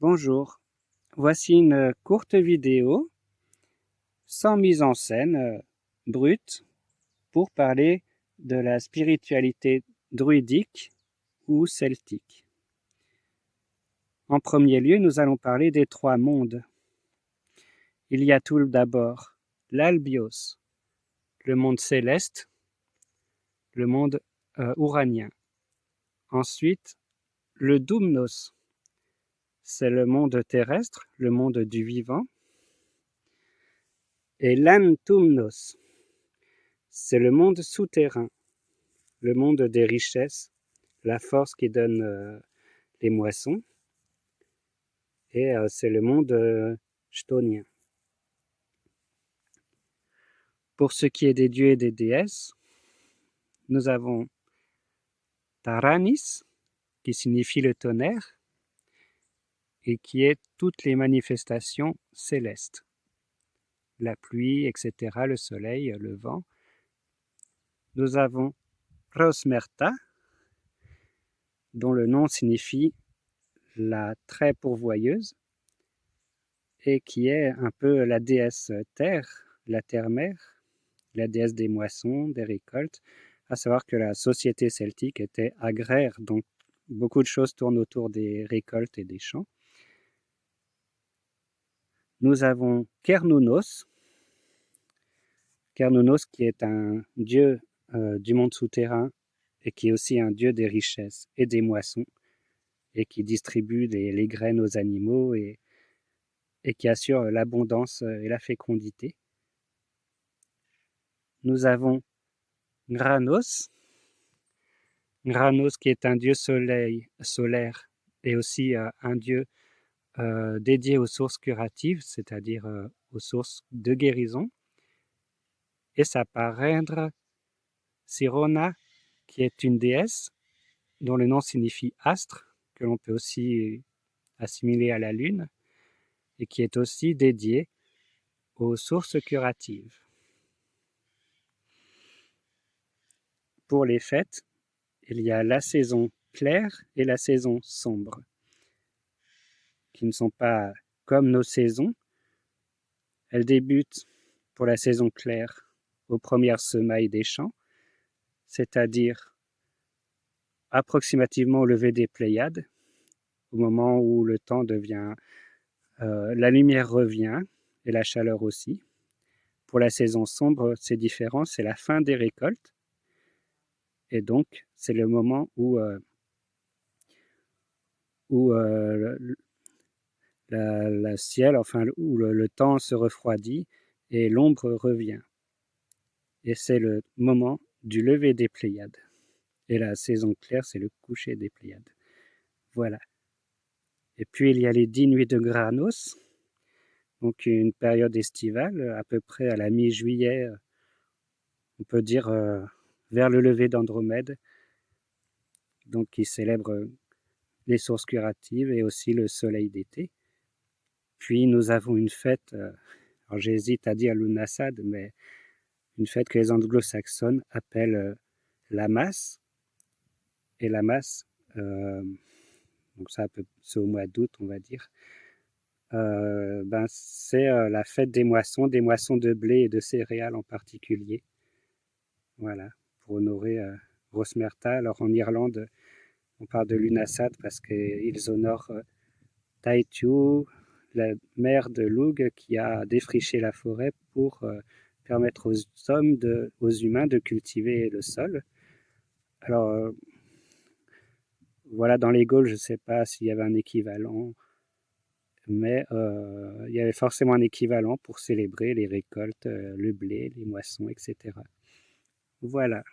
Bonjour, voici une courte vidéo sans mise en scène brute pour parler de la spiritualité druidique ou celtique. En premier lieu, nous allons parler des trois mondes. Il y a tout d'abord l'Albios, le monde céleste, le monde ouranien. Ensuite, le Doumnos, c'est le monde terrestre, le monde du vivant. Et l'Antumnos, c'est le monde souterrain, le monde des richesses, la force qui donne les moissons. Et c'est le monde chthonien. Pour ce qui est des dieux et des déesses, nous avons Taranis, qui signifie le tonnerre, et qui est toutes les manifestations célestes. La pluie, etc., le soleil, le vent. Nous avons Rosmerta, dont le nom signifie la très pourvoyeuse, et qui est un peu la déesse terre, la terre-mère, la déesse des moissons, des récoltes, à savoir que la société celtique était agraire, donc beaucoup de choses tournent autour des récoltes et des champs. Nous avons Cernunnos, qui est un dieu du monde souterrain et qui est aussi un dieu des richesses et des moissons, et qui distribue les graines aux animaux et qui assure l'abondance et la fécondité. Nous avons Granos, qui est un dieu solaire et aussi un dieu dédié aux sources curatives, c'est-à-dire aux sources de guérison. Et sa parraine, Sirona, qui est une déesse dont le nom signifie astre, que l'on peut aussi assimiler à la lune, et qui est aussi dédiée aux sources curatives. Pour les fêtes, il y a la saison claire et la saison sombre, qui ne sont pas comme nos saisons. Elles débutent pour la saison claire aux premières semailles des champs, c'est-à-dire approximativement au lever des Pléiades, au moment où le temps devient, la lumière revient et la chaleur aussi. Pour la saison sombre, c'est différent, c'est la fin des récoltes, et donc c'est le moment où le ciel, enfin où le temps se refroidit et l'ombre revient. Et c'est le moment du lever des Pléiades. Et la saison claire, c'est le coucher des Pléiades. Voilà. Et puis il y a les 10 nuits de Granos, donc une période estivale, à peu près à la mi-juillet, on peut dire vers le lever d'Andromède, donc qui célèbre les sources curatives et aussi le soleil d'été. Puis nous avons une fête, alors j'hésite à dire Lughnasadh, mais une fête que les anglo-saxons appellent Lammas. Et Lammas, donc ça c'est au mois d'août, on va dire. C'est la fête des moissons de blé et de céréales en particulier. Voilà, pour honorer Rosmerta. Alors en Irlande, on parle de Lughnasadh parce qu'ils honorent Taittiú, la mère de Lugh, qui a défriché la forêt pour permettre aux humains de cultiver le sol. Alors voilà, dans les Gaules, je ne sais pas s'il y avait un équivalent, mais il y avait forcément un équivalent pour célébrer les récoltes, le blé, les moissons, etc. Voilà.